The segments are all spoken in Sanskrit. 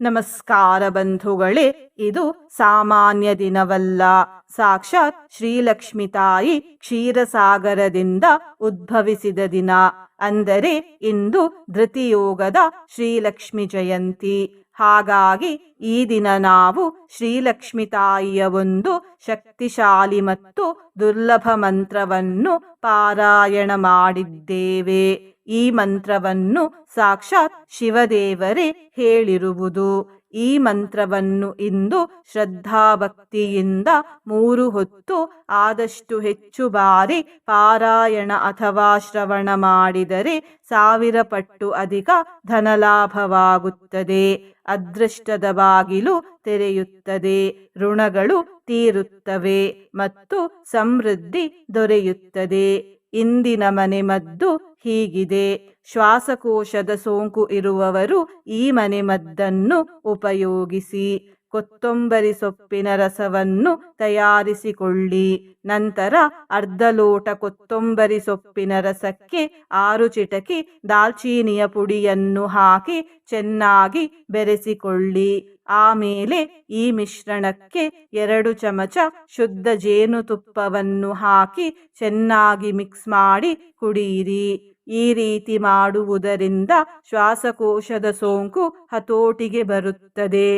ನಮಸ್ಕಾರ ಬಂಧುಗಳೇ, ಇದು ಸಾಮಾನ್ಯ ದಿನವಲ್ಲ. ಸಾಕ್ಷಾತ್ ಶ್ರೀಲಕ್ಷ್ಮಿ ತಾಯಿ ಕ್ಷೀರಸಾಗರದಿಂದ ಉದ್ಭವಿಸಿದ ದಿನ. ಅಂದರೆ ಇಂದು ಧೃತಿಯೋಗದ ಶ್ರೀಲಕ್ಷ್ಮಿ ಜಯಂತಿ. ಹಾಗಾಗಿ ಈ ದಿನ ನಾವು ಶ್ರೀಲಕ್ಷ್ಮಿ ತಾಯಿಯ ಒಂದು ಶಕ್ತಿಶಾಲಿ ಮತ್ತು ದುರ್ಲಭ ಮಂತ್ರವನ್ನು ಪಾರಾಯಣ ಮಾಡಿದ್ದೇವೆ. ಈ ಮಂತ್ರವನ್ನು ಸಾಕ್ಷಾತ್ ಶಿವದೇವರೇ ಹೇಳಿರುವುದು. ಈ ಮಂತ್ರವನ್ನು ಇಂದು ಶ್ರದ್ಧಾಭಕ್ತಿಯಿಂದ 3 ಹೊತ್ತು ಆದಷ್ಟು ಹೆಚ್ಚು ಬಾರಿ ಪಾರಾಯಣ ಅಥವಾ ಶ್ರವಣ ಮಾಡಿದರೆ 1000 ಪಟ್ಟು ಅಧಿಕ ಧನಲಾಭವಾಗುತ್ತದೆ. ಅದೃಷ್ಟದ ಬಾಗಿಲು ತೆರೆಯುತ್ತದೆ, ಋಣಗಳು ತೀರುತ್ತವೆ ಮತ್ತು ಸಮೃದ್ಧಿ ದೊರೆಯುತ್ತದೆ. ಇಂದಿನ ಮನೆಮದ್ದು ಹೀಗಿದೆ. ಶ್ವಾಸಕೋಶದ ಸೋಂಕು ಇರುವವರು ಈ ಮನೆಮದ್ದನ್ನು ಉಪಯೋಗಿಸಿ. ಕೊತ್ತಂಬರಿ ಸೊಪ್ಪಿನ ರಸವನ್ನು ತಯಾರಿಸಿಕೊಳ್ಳಿ. ನಂತರ ಅರ್ಧ ಲೋಟ ಕೊತ್ತಂಬರಿ ಸೊಪ್ಪಿನ ರಸಕ್ಕೆ 6 ಚಿಟಕಿ ದಾಲ್ಚೀನಿಯ ಪುಡಿಯನ್ನು ಹಾಕಿ ಚೆನ್ನಾಗಿ ಬೆರೆಸಿಕೊಳ್ಳಿ. ಆಮೇಲೆ ಈ ಮಿಶ್ರಣಕ್ಕೆ 2 ಚಮಚ ಶುದ್ಧ ಜೇನುತುಪ್ಪವನ್ನು ಹಾಕಿ ಚೆನ್ನಾಗಿ ಮಿಕ್ಸ್ ಮಾಡಿ ಕುಡಿಯಿರಿ. ಈ ರೀತಿ ಮಾಡುವುದರಿಂದ ಶ್ವಾಸಕೋಶದ ಸೋಂಕು ಹತೋಟಿಗೆ ಬರುತ್ತದೆ.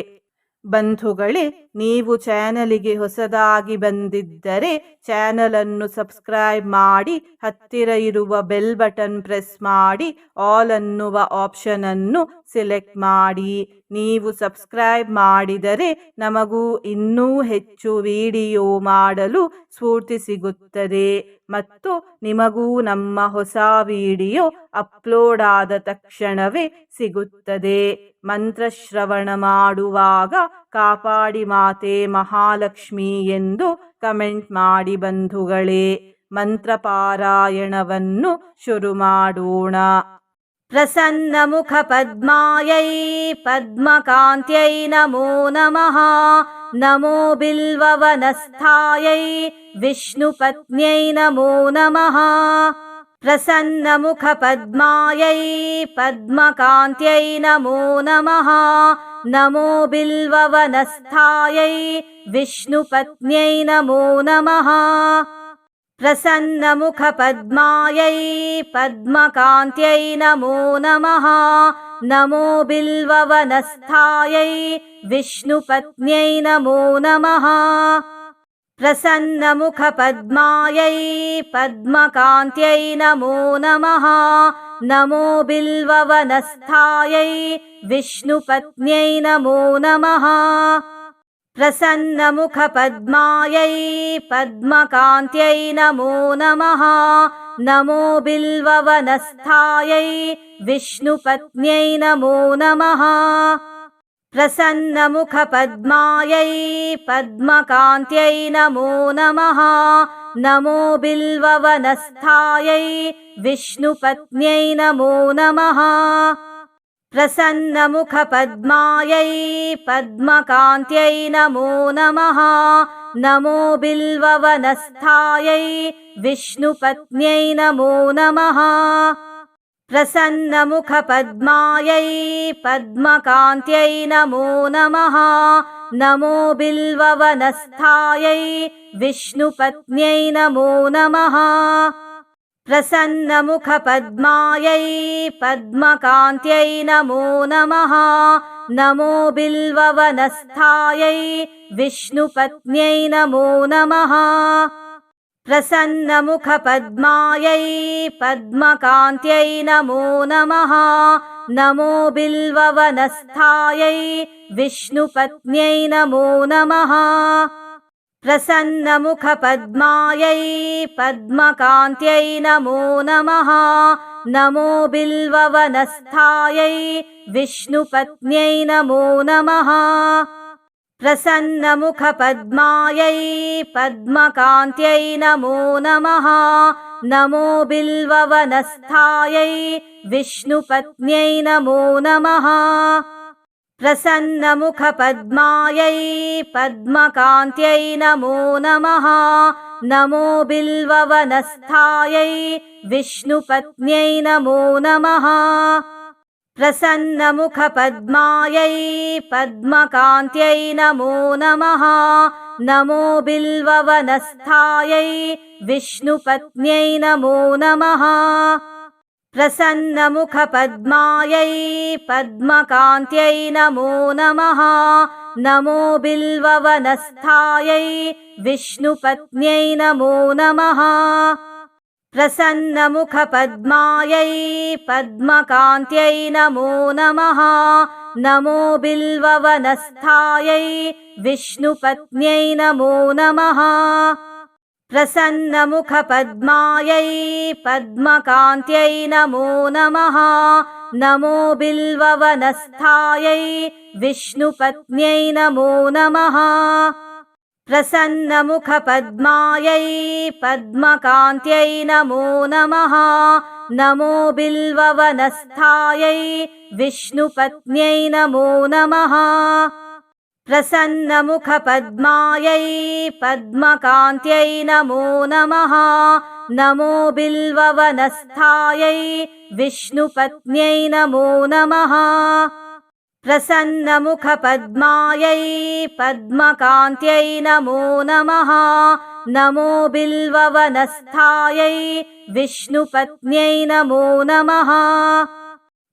ಬಂಧುಗಳೇ, ನೀವು ಚಾನಲಿಗೆ ಹೊಸದಾಗಿ ಬಂದಿದ್ದರೆ ಚಾನಲನ್ನು ಸಬ್ಸ್ಕ್ರೈಬ್ ಮಾಡಿ, ಹತ್ತಿರ ಇರುವ ಬೆಲ್ ಬಟನ್ ಪ್ರೆಸ್ ಮಾಡಿ, ಆಲ್ ಅನ್ನುವ ಆಪ್ಷನ್ ಅನ್ನು ಸೆಲೆಕ್ಟ್ ಮಾಡಿ. ನೀವು ಸಬ್ಸ್ಕ್ರೈಬ್ ಮಾಡಿದರೆ ನಮಗೂ ಇನ್ನೂ ಹೆಚ್ಚು ವಿಡಿಯೋ ಮಾಡಲು ಸ್ಫೂರ್ತಿ ಸಿಗುತ್ತದೆ ಮತ್ತು ನಿಮಗೂ ನಮ್ಮ ಹೊಸ ವಿಡಿಯೋ ಅಪ್ಲೋಡ್ ಆದ ತಕ್ಷಣವೇ ಸಿಗುತ್ತದೆ. ಮಂತ್ರಶ್ರವಣ ಮಾಡುವಾಗ ಕಾಪಾಡಿ ಮಾತೆ ಮಹಾಲಕ್ಷ್ಮಿ ಎಂದು ಕಮೆಂಟ್ ಮಾಡಿ ಬಂಧುಗಳೇ. ಮಂತ್ರ ಪಾರಾಯಣವನ್ನು ಶುರು ಮಾಡೋಣ. ಪ್ರಸನ್ನ ಮುಖ ಪದ್ಮಾಯೈ ಪದ್ಮಕಾಂತ್ಯೈ ನಮೋ ನಮಃ. ನಮೋ ಬಿಲ್ವವನಸ್ಥಾಯೈ ವಿಷ್ಣುಪತ್ನ್ಯೈ ನಮೋ ನಮಃ. ಪ್ರಸನ್ನ ಮುಖ ಪದ್ಮಾಯೈ ಪದ್ಮಕಾಂತ್ಯೈ ನಮೋ ನಮಃ. ನಮೋ ಬಿಲ್ವವನಸ್ಥಾಯೈ ವಿಷ್ಣುಪತ್ನ್ಯೈ ನಮೋ ನಮಃ. ಪ್ರಸನ್ನ ಮುಖ ಪದ್ಮಾಯೈ ಪದ್ಮಕಾಂತ್ಯೈ ನಮೋ ನಮಃ. ನಮೋ ಬಿಲ್ವವನಸ್ಥಾಯೈ ವಿಷ್ಣುಪತ್ನ್ಯೈ ನಮೋ ನಮಃ. ಪ್ರಸನ್ನ ಮುಖ ಪದ್ಮಾಯೈ ಪದ್ಮಕಾಂತ್ಯೈ ನಮೋ ನಮಃ. ನಮೋ ಬಿಲ್ವವನಸ್ಥಾಯೈ ವಿಷ್ಣುಪತ್ನ್ಯೈ ನಮೋ ನಮಃ. ಪ್ರಸನ್ನ ಮುಖ ಪದ್ಮಾಯೈ ಪದ್ಮಕಾಂತ್ಯೈ ನಮೋ ನಮಃ. ನಮೋ ಬಿಲ್ವವನಸ್ಥಾಯೈ ವಿಷ್ಣುಪತ್ನ್ಯೈ ನಮೋ ನಮಃ. ಪ್ರಸನ್ನ ಮುಖ ಪದ್ಮಾಯೈ ಪದ್ಮಕಾಂತ್ಯೈ ನಮೋ ನಮಃ. ನಮೋ ಬಿಲ್ವವನಸ್ಥಾಯೈ ವಿಷ್ಣುಪತ್ನ್ಯೈ ನಮೋ ನಮಃ. ಪ್ರಸನ್ನ ಮುಖ ಪದ್ಮಾಯೈ ಪದ್ಮಕಾಂತ್ಯೈ ನಮೋ ನಮಃ. ನಮೋ ಬಿಲ್ವವನಸ್ಥಾಯೈ ವಿಷ್ಣುಪತ್ನ್ಯೈ ನಮೋ ನಮಃ. ಪ್ರಸನ್ನ ಮುಖ ಪದ್ಮಾಯೈ ಪದ್ಮಕಾಂತ್ಯೈ ನಮೋ ನಮಃ. ನಮೋ ಬಿಲ್ವವನಸ್ಥಾಯೈ ವಿಷ್ಣುಪತ್ನ್ಯೈ ನಮೋ ನಮಃ. ಪ್ರಸನ್ನ ಮುಖ ಪದ್ಮಾಯೈ ಪದ್ಮಕಾಂತ್ಯೈ ನಮೋ ನಮಃ. ನಮೋ ಬಿಲ್ವವನಸ್ಥಾಯೈ ವಿಷ್ಣುಪತ್ನ್ಯೈ ನಮೋ ನಮಃ. ಪ್ರಸನ್ನ ಮುಖ ಪದ್ಮಾಯೈ ಪದ್ಮಕಾಂತ್ಯೈ ನಮೋ ನಮಃ. ನಮೋ ಬಿಲ್ವವನಸ್ಥಾಯೈ ವಿಷ್ಣುಪತ್ನ್ಯೈ ನಮೋ ನಮಃ. ಪ್ರಸನ್ನ ಮುಖ ಪದ್ಮಾಯೈ ಪದ್ಮಕಾಂತ್ಯೈ ನಮೋ ನಮಃ. ನಮೋ ಬಿಲ್ವವನಸ್ಥಾಯೈ ವಿಷ್ಣುಪತ್ನ್ಯೈ ನಮೋ ನಮಃ. ಪ್ರಸನ್ನ ಮುಖ ಪದ್ಮಾಯೈ ಪದ್ಮಕಾಂತ್ಯೈ ನಮೋ ನಮಃ. ನಮೋ ಬಿಲ್ವವನಸ್ಥಾಯೈ ವಿಷ್ಣುಪತ್ನ್ಯೈ ನಮೋ ನಮಃ. ಪ್ರಸನ್ನ ಮುಖ ಪದ್ಮಾಯೈ ಪದ್ಮಕಾಂತ್ಯೈ ನಮೋ ನಮಃ. ನಮೋ ಬಿಲ್ವವನಸ್ಥಾಯೈ ವಿಷ್ಣುಪತ್ನ್ಯೈ ನಮೋ ನಮಃ. प्रसन्नमुखपद्मायै पद्मकान्त्यै नमो नमः। नमो बिल्ववनस्थायै विष्णुपत्न्यै नमो नमः। प्रसन्नमुखपद्मायै पद्मकान्त्यै नमो नमः। नमो बिल्ववनस्थायै विष्णुपत्न्यै नमो नमः। प्रसन्नमुखपद्मायै पद्मकान्त्यै नमो नमः। नमो बिल्ववनस्थायै विष्णुपत्न्यै नमो नमः। प्रसन्नमुखपद्मायै पद्मकान्त्यै नमो नमः। नमो बिल्ववनस्थायै विष्णुपत्न्यै नमो नमः। प्रसन्नमुखपद्मायै पद्मकान्त्यै नमो नमः। नमो बिल्ववनस्थायै विष्णुपत्न्यै नमो नमः। प्रसन्नमुखपद्मायै पद्मकान्त्यै नमो नमः। नमो बिल्ववनस्थायै विष्णुपत्न्यै नमो नमः। प्रसन्नमुखपद्मायै पद्मकान्त्यै नमो नमः। नमो बिल्ववनस्थायै विष्णुपत्न्यै नमो नमः।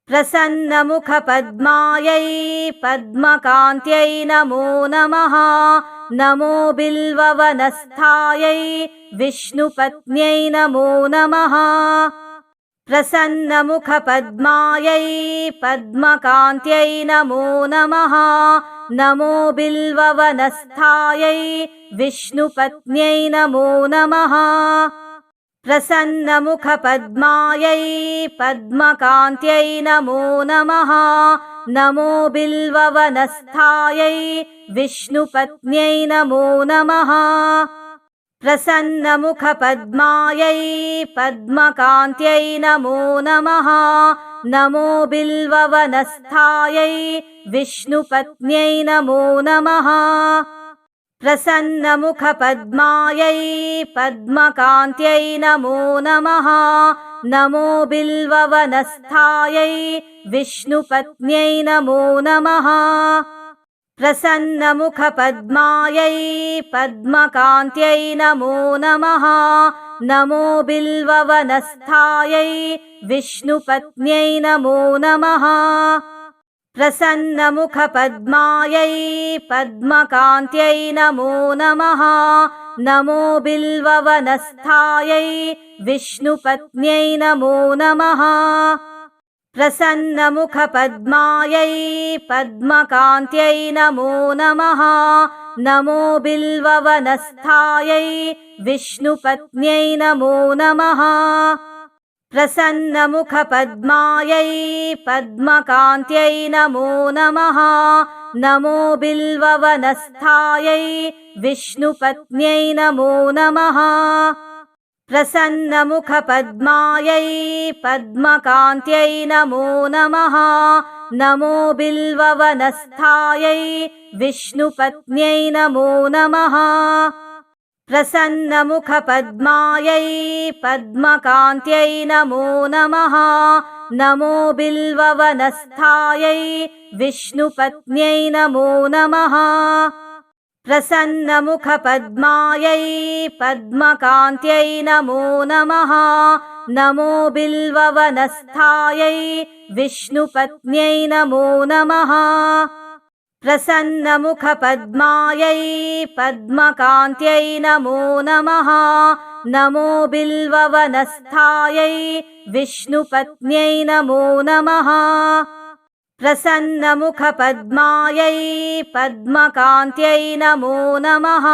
प्रसन्नमुखपद्मायै पद्मकान्त्यै नमो नमः। नमो बिल्ववनस्थायै विष्णुपत्न्यै नमो नमः। प्रसन्नमुखपद्मायै पद्मकान्त्यै नमो नमः। नमो बिल्ववनस्थायै विष्णुपत्न्यै नमो नमः। प्रसन्नमुखपद्मायै पद्मकान्त्यै नमो नमः। नमो बिल्ववनस्थायै विष्णुपत्न्यै नमो नमः। प्रसन्नमुखपद्मायै पद्मकान्त्यै नमो नमः। नमो बिल्ववनस्थायै विष्णुपत्न्यै नमो नमः। प्रसन्नमुखपद्मायै पद्मकान्त्यै नमो नमः। नमो बिल्ववनस्थायै विष्णुपत्न्यै नमो नमः। प्रसन्नमुखपद्मायै पद्मकान्त्यै नमो नमः। नमो बिल्ववनस्थायै विष्णुपत्न्यै नमो नमः। प्रसन्नमुखपद्मायै पद्मकान्त्यै नमो नमः। नमो बिल्ववनस्थायै विष्णुपत्न्यै नमो नमः। प्रसन्नमुखपद्मायै पद्मकान्त्यै नमो नमः। नमो बिल्ववनस्थायै विष्णुपत्न्यै नमो नमः। प्रसन्नमुखपद्मायै पद्मकान्त्यै नमो नमः। नमो बिल्ववनस्थायै विष्णुपत्न्यै नमो नमः। प्रसन्नमुखपद्मायै पद्मकान्त्यै नमो नमः। नमो बिल्ववनस्थायै विष्णुपत्न्यै नमो नमः। प्रसन्नमुखपद्मायै पद्मकान्त्यै नमो नमः। नमो बिल्ववनस्थायै विष्णुपत्न्यै नमो नमः। प्रसन्नमुखपद्मायै पद्मकान्त्यै नमो नमः। नमो बिल्ववनस्थायै विष्णुपत्न्यै नमो नमः। प्रसन्नमुखपद्मायै पद्मकान्त्यै नमो नमः। नमो बिल्ववनस्थायै विष्णुपत्न्यै नमो नमः। प्रसन्नमुखपद्मायै पद्मकान्त्यै नमो नमः।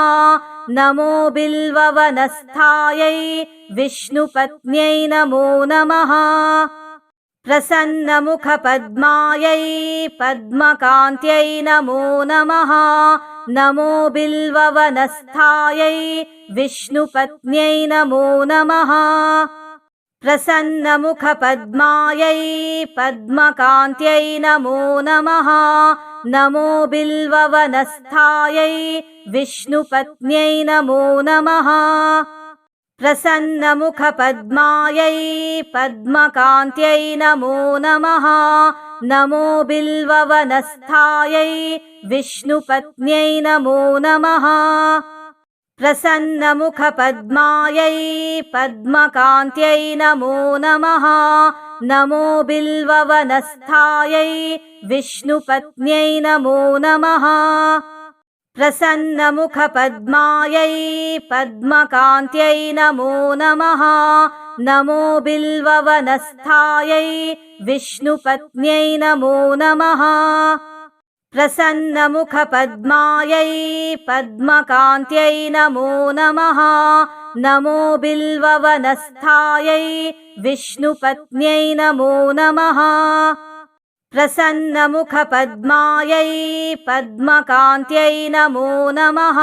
नमो बिल्ववनस्थायै विष्णुपत्न्यै नमो नमः। प्रसन्नमुखपद्मायै पद्मकान्त्यै नमो नमः। नमो बिल्ववनस्थायै विष्णुपत्न्यै नमो नमः। प्रसन्नमुखपद्मायै पद्मकान्त्यै नमो नमः। नमो बिल्ववनस्थायै विष्णुपत्न्यै नमो नमः। प्रसन्नमुखपद्मायै पद्मकान्त्यै नमो नमः। नमो बिल्ववनस्थायै विष्णुपत्न्यै नमो नमः। प्रसन्नमुखपद्मायै पद्मकान्त्यै नमो नमः। नमो बिल्ववनस्थायै विष्णुपत्न्यै नमो नमः। प्रसन्नमुखपद्मायै पद्मकान्त्यै नमो नमः। नमो बिल्ववनस्थायै विष्णुपत्न्यै नमो नमः। प्रसन्नमुखपद्मायै पद्मकान्त्यै नमो नमः। नमो बिल्ववनस्थायै विष्णुपत्न्यै नमो नमः। प्रसन्नमुखपद्मायै पद्मकान्त्यै नमो नमः।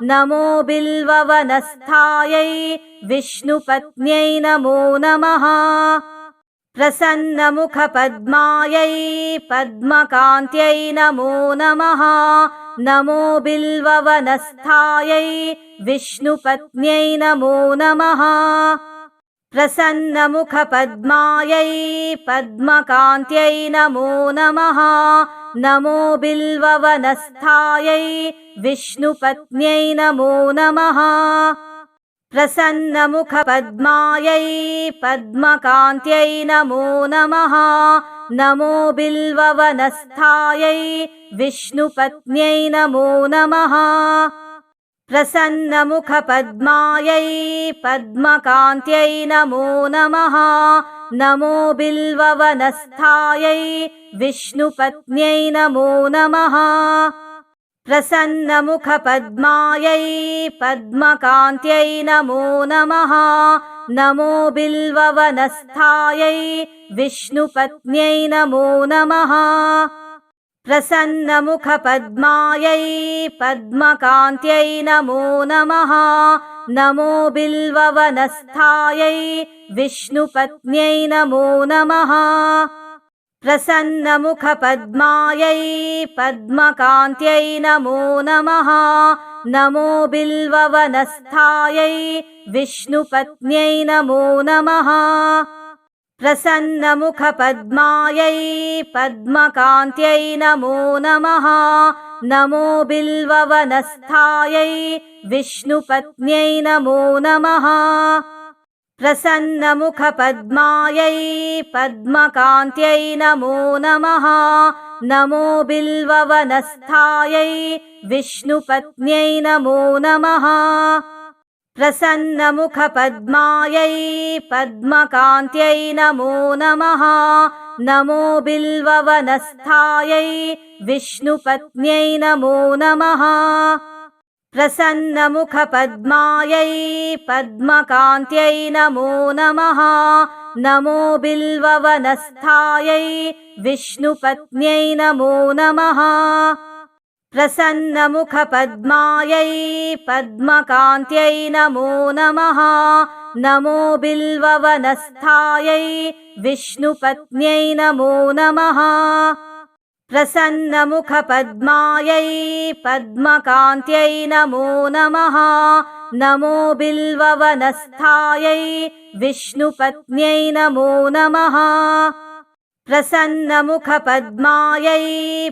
नमो बिल्ववनस्थायै विष्णुपत्न्यै नमो नमः। प्रसन्नमुखपद्मायै पद्मकान्त्यै नमो नमः। नमो बिल्ववनस्थायै विष्णुपत्न्यै नमो नमः। प्रसन्नमुखपद्मायै पद्मकान्त्यै नमो नमः। नमो बिल्ववनस्थायै विष्णुपत्न्यै नमो नमः। प्रसन्नमुखपद्मायै पद्मकान्त्यै नमो नमः। नमो बिल्ववनस्थायै विष्णुपत्न्यै नमो नमः। प्रसन्नमुखपद्मायै पद्मकान्त्यै नमो नमः। नमो बिल्ववनस्थायै विष्णुपत्न्यै नमो नमः। प्रसन्नमुखपद्मायै पद्मकान्त्यै नमो नमः। नमो बिल्ववनस्थायै विष्णुपत्न्यै नमो नमः। प्रसन्नमुखपद्मायै पद्मकान्त्यै नमो नमः। नमो बिल्ववनस्थायै विष्णुपत्न्यै नमो नमः। प्रसन्नमुखपद्मायै पद्मकान्त्यै नमो नमः। नमो बिल्ववनस्थायै विष्णुपत्न्यै नमो नमः। प्रसन्नमुखपद्मायै पद्मकान्त्यै नमो नमः। नमो बिल्ववनस्थायै विष्णुपत्न्यै नमो नमः। प्रसन्नमुखपद्मायै पद्मकान्त्यै नमो नमः। नमो बिल्ववनस्थायै विष्णुपत्न्यै नमो नमः। प्रसन्नमुखपद्मायै पद्मकान्त्यै नमो नमः। नमो बिल्ववनस्थायै विष्णुपत्न्यै नमो नमः। प्रसन्नमुखपद्मायै पद्मकान्त्यै नमो नमः। नमो बिल्ववनस्थायै विष्णुपत्न्यै नमो नमः। प्रसन्नमुखपद्मायै पद्मकान्त्यै नमो नमः। नमो बिल्ववनस्थायै विष्णुपत्न्यै नमो नमः। प्रसन्नमुखपद्मायै पद्मकान्त्यै नमो नमः। नमो बिल्ववनस्थायै विष्णुपत्न्यै नमो नमः। प्रसन्नमुखपद्मायै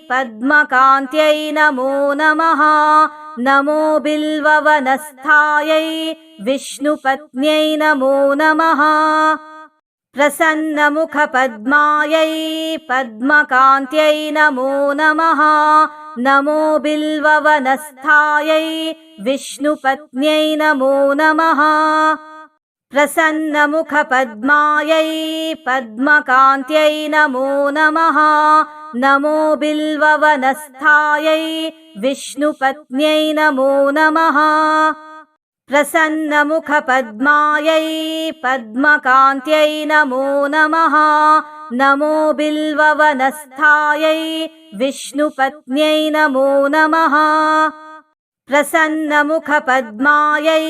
पद्मकान्त्यै नमो नमः। नमो बिल्ववनस्थायै विष्णुपत्न्यै नमो नमः। प्रसन्नमुखपद्मायै पद्मकान्त्यै नमो नमः। नमो बिल्ववनस्थायै विष्णुपत्न्यै नमो नमः। प्रसन्नमुखपद्मायै पद्मकान्त्यै नमो नमः। नमो बिल्ववनस्थायै विष्णुपत्न्यै नमो नमः। प्रसन्नमुखपद्मायै पद्मकान्त्यै नमो नमः। नमो बिल्ववनस्थायै विष्णुपत्न्यै नमो नमः। प्रसन्नमुखपद्मायै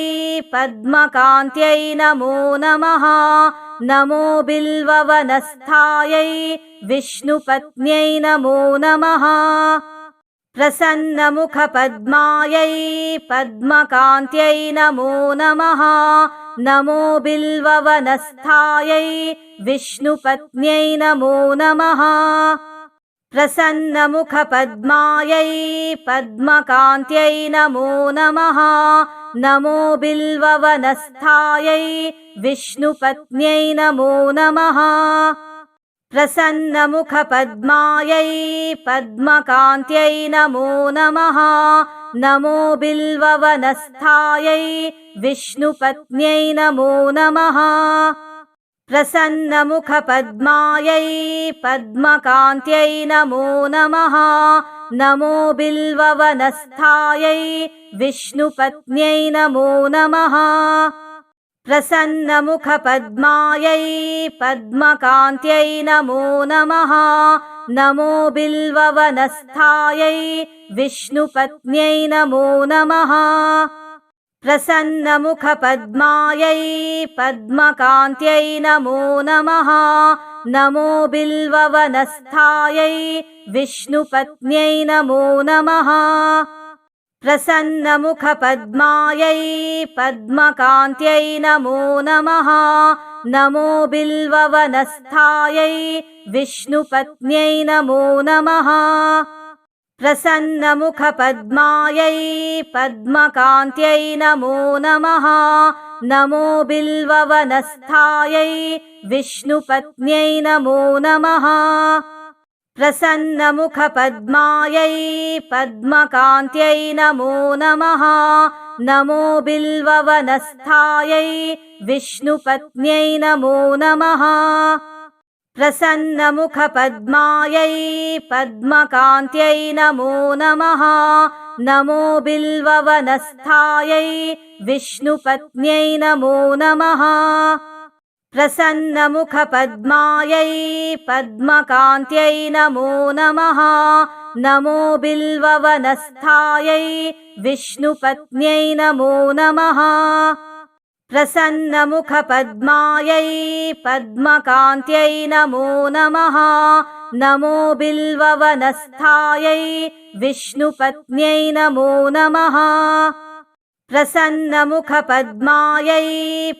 पद्मकान्त्यै नमो नमः। नमो बिल्ववनस्थायै विष्णुपत्न्यै नमो नमः। प्रसन्नमुखपद्मायै पद्मकान्त्यै नमो नमः। नमो बिल्ववनस्थायै विष्णुपत्न्यै नमो नमः प्रसन्नमुखपद्मायै पद्मकान्त्यै नमो नमः नमो बिल्ववनस्थायै विष्णुपत्न्यै नमो नमः प्रसन्नमुखपद्मायै पद्मकान्त्यै नमो नमः नमो बिल्ववनस्थायै विष्णुपत्न्यै नमो नमः प्रसन्नमुखपद्मायै पद्मकान्त्यै नमो नमः नमो बिल्ववनस्थायै विष्णुपत्न्यै नमो नमः प्रसन्नमुखपद्मायै पद्मकान्त्यै नमो नमः नमो बिल्ववनस्थायै विष्णुपत्न्यै नमो नमः प्रसन्नमुखपद्मायै पद्मकान्त्यै नमो नमः नमो बिल्ववनस्थायै विष्णुपत्न्यै नमो नमः प्रसन्नमुखपद्मायै पद्मकान्त्यै नमो नमः नमो बिल्ववनस्थायै विष्णुपत्न्यै नमो नमः प्रसन्नमुखपद्मायै पद्मकान्त्यै नमो नमः नमो बिल्ववनस्थायै विष्णुपत्न्यै नमो नमः प्रसन्नमुखपद्मायै पद्मकान्त्यै नमो नमः नमो बिल्ववनस्थायै विष्णुपत्न्यै नमो नमः प्रसन्नमुखपद्मायै पद्मकान्त्यै नमो नमः नमो बिल्ववनस्थायै विष्णुपत्न्यै नमो नमः प्रसन्नमुखपद्मायै पद्मकान्त्यै नमो नमः नमो बिल्ववनस्थायै विष्णुपत्न्यै नमो नमः प्रसन्नमुखपद्मायै पद्मकान्त्यै नमो नमः नमो बिल्ववनस्थायै विष्णुपत्न्यै नमो नमः प्रसन्नमुखपद्मायै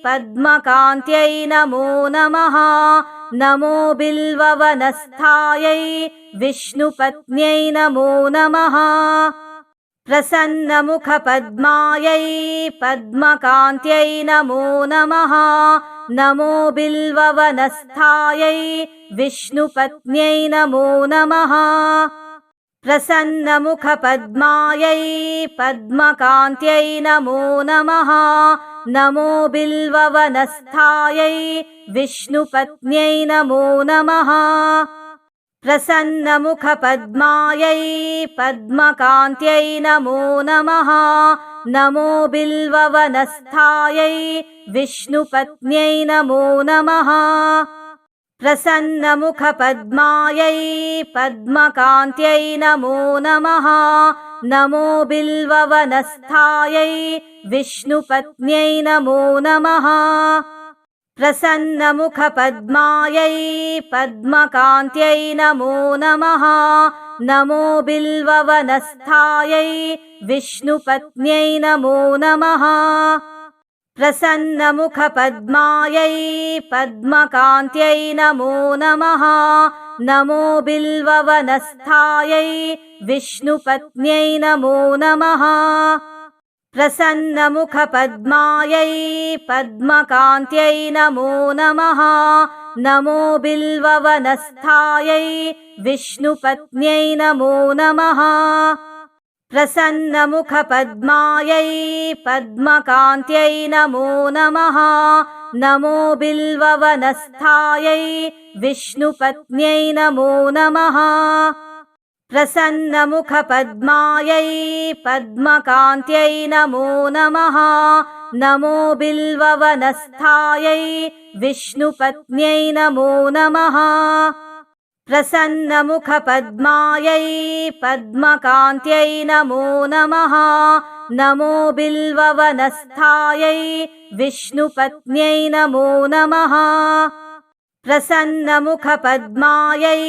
पद्मकान्त्यै नमो नमः नमो बिल्ववनस्थायै विष्णुपत्न्यै नमो नमः प्रसन्नमुखपद्मायै पद्मकान्त्यै नमो नमः नमो बिल्ववनस्थायै विष्णुपत्न्यै नमो नमः प्रसन्नमुखपद्मायै पद्मकान्त्यै नमो नमः नमो बिल्ववनस्थायै विष्णुपत्न्यै नमो नमः प्रसन्नमुखपद्मायै पद्मकान्त्यै नमो नमः नमो बिल्ववनस्थायै विष्णुपत्न्यै नमो नमः प्रसन्नमुखपद्मायै पद्मकान्त्यै नमो नमः नमो बिल्ववनस्थायै विष्णुपत्न्यै नमो नमः प्रसन्नमुखपद्मायै पद्मकान्त्यै नमो नमः नमो बिल्ववनस्थायै विष्णुपत्न्यै नमो नमः प्रसन्नमुखपद्मायै पद्मकान्त्यै नमो नमः नमो बिल्ववनस्थायै विष्णुपत्न्यै नमो नमः प्रसन्नमुखपद्मायै पद्मकान्त्यै नमो नमः नमो बिल्ववनस्थायै विष्णुपत्न्यै नमो नमः प्रसन्नमुखपद्मायै पद्मकान्त्यै नमो नमः नमो बिल्ववनस्थायै विष्णुपत्न्यै नमो नमः प्रसन्नमुखपद्मायै पद्मकान्त्यै नमो नमः नमो बिल्ववनस्थायै विष्णुपत्न्यै नमो नमः प्रसन्नमुखपद्मायै पद्मकान्त्यै नमो नमः नमो बिल्ववनस्थायै विष्णुपत्न्यै नमो नमः प्रसन्नमुखपद्मायै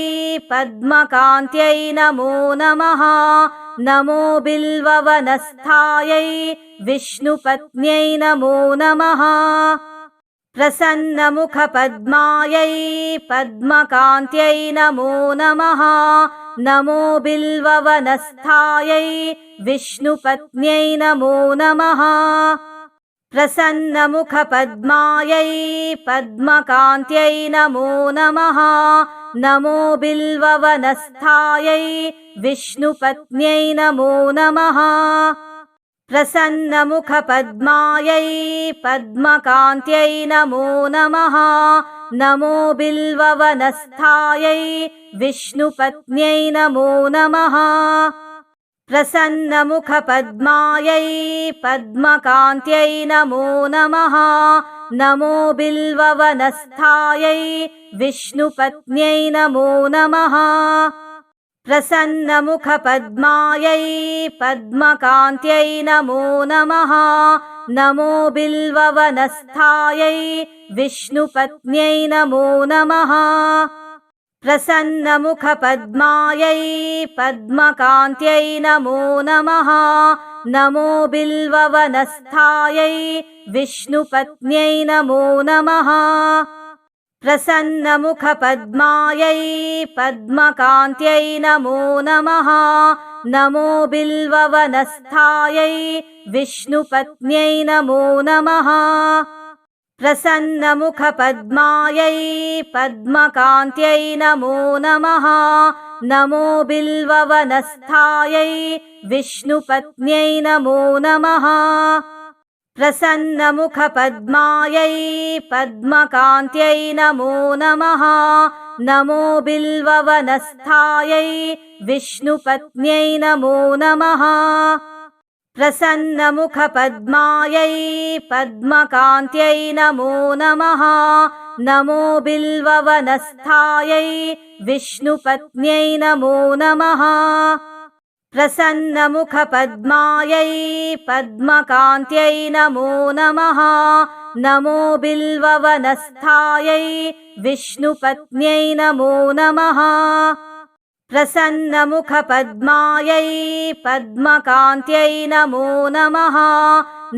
पद्मकान्त्यै नमो नमः नमो बिल्ववनस्थायै विष्णुपत्न्यै नमो नमः प्रसन्नमुखपद्मायै पद्मकान्त्यै नमो नमः नमो बिल्ववनस्थायै विष्णुपत्न्यै नमो नमः प्रसन्नमुखपद्मायै पद्मकान्त्यै नमो नमः नमो बिल्ववनस्थायै विष्णुपत्न्यै नमो नमः प्रसन्नमुखपद्मायै पद्मकान्त्यै नमो नमः नमो बिल्ववनस्थायै विष्णुपत्न्यै नमो नमः प्रसन्नमुखपद्मायै पद्मकान्त्यै नमो नमः नमो बिल्ववनस्थायै विष्णुपत्न्यै नमो नमः प्रसन्नमुखपद्मायै पद्मकान्त्यै नमो नमः नमो बिल्ववनस्थायै विष्णुपत्न्यै नमो नमः प्रसन्नमुखपद्मायै पद्मकान्त्यै नमो नमः नमो बिल्ववनस्थायै विष्णुपत्न्यै नमो नमः प्रसन्नमुखपद्मायै पद्मकान्त्यै नमो नमः नमो बिल्ववनस्थायै विष्णुपत्न्यै नमो नमः प्रसन्नमुखपद्मायै पद्मकान्त्यै नमो नमः नमो बिल्ववनस्थायै विष्णुपत्न्यै नमो नमः प्रसन्नमुखपद्मायै पद्मकान्त्यै नमो नमः नमो बिल्ववनस्थायै विष्णुपत्न्यै नमो नमः प्रसन्नमुखपद्मायै पद्मकान्त्यै नमो नमः नमो बिल्ववनस्थायै विष्णुपत्न्यै नमो नमः प्रसन्नमुखपद्मायै पद्मकान्त्यै नमो नमः नमो बिल्ववनस्थायै विष्णुपत्न्यै नमो नमः प्रसन्नमुखपद्मायै पद्मकान्त्यै नमो नमः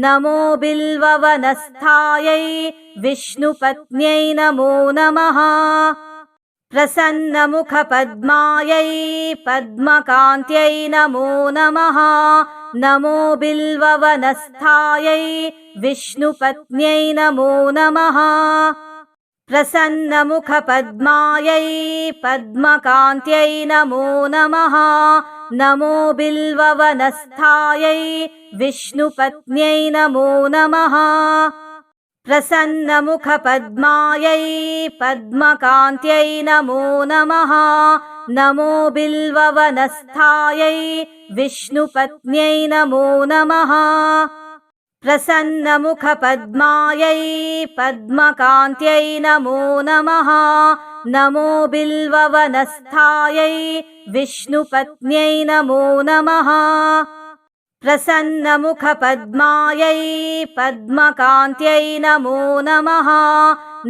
नमो बिल्ववनस्थायै विष्णुपत्न्यै नमो नमः प्रसन्नमुखपद्मायै पद्मकान्त्यै नमो नमः नमो बिल्ववनस्थायै विष्णुपत्न्यै नमो नमः प्रसन्नमुखपद्मायै पद्मकान्त्यै नमो नमः नमो बिल्ववनस्थायै विष्णुपत्न्यै नमो नमः प्रसन्नमुखपद्मायै पद्मकान्त्यै नमो नमः नमो बिल्ववनस्थायै विष्णुपत्न्यै नमो नमः प्रसन्नमुखपद्मायै पद्मकान्त्यै नमो नमः नमो बिल्ववनस्थायै विष्णुपत्न्यै नमो नमः प्रसन्नमुखपद्मायै पद्मकान्त्यै नमो नमः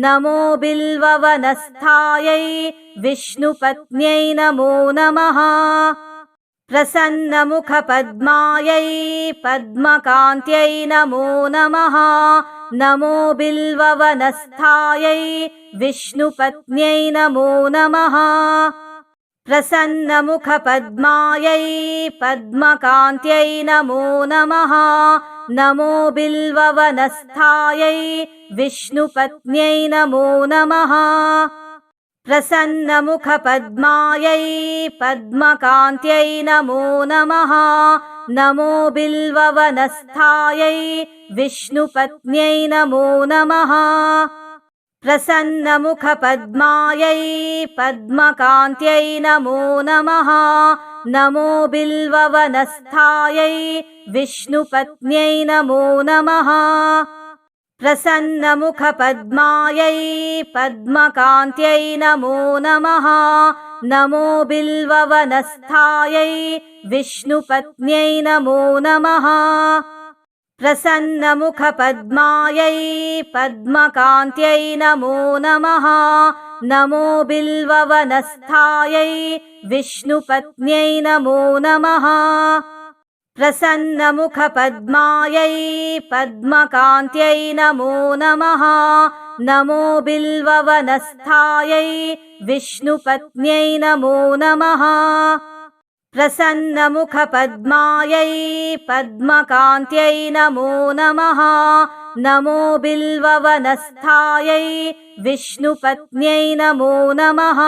नमो बिल्ववनस्थायै विष्णुपत्न्यै नमो नमः प्रसन्नमुखपद्मायै पद्मकान्त्यै नमो नमः नमो बिल्ववनस्थायै विष्णुपत्न्यै नमो नमः प्रसन्नमुखपद्मायै पद्मकान्त्यै नमो नमः नमो बिल्ववनस्थायै विष्णुपत्न्यै नमो नमः प्रसन्नमुखपद्मायै पद्मकान्त्यै नमो नमः नमो बिल्ववनस्थायै विष्णुपत्न्यै नमो नमः प्रसन्नमुखपद्मायै पद्मकान्त्यै नमो नमः नमो बिल्ववनस्थायै विष्णुपत्न्यै नमो नमः प्रसन्नमुखपद्मायै पद्मकान्त्यै नमो नमः नमो बिल्ववनस्थायै विष्णुपत्न्यै नमो नमः प्रसन्नमुखपद्मायै पद्मकान्त्यै नमो नमः नमो बिल्ववनस्थायै विष्णुपत्न्यै नमो नमः प्रसन्नमुखपद्मायै पद्मकान्त्यै नमो नमः नमो बिल्ववनस्थायै विष्णुपत्न्यै नमो नमः प्रसन्नमुखपद्मायै पद्मकान्त्यै नमो नमः नमो बिल्ववनस्थायै विष्णुपत्न्यै नमो नमः प्रसन्नमुखपद्मायै पद्मकान्त्यै नमो नमः नमो बिल्ववनस्थायै विष्णुपत्न्यै नमो नमः प्रसन्नमुखपद्मायै पद्मकान्त्यै नमो नमः प्रसन्नमुखपद्मायै पद्मकान्त्यै नमो नमः नमो बिल्ववनस्थायै विष्णुपत्न्यै नमो नमः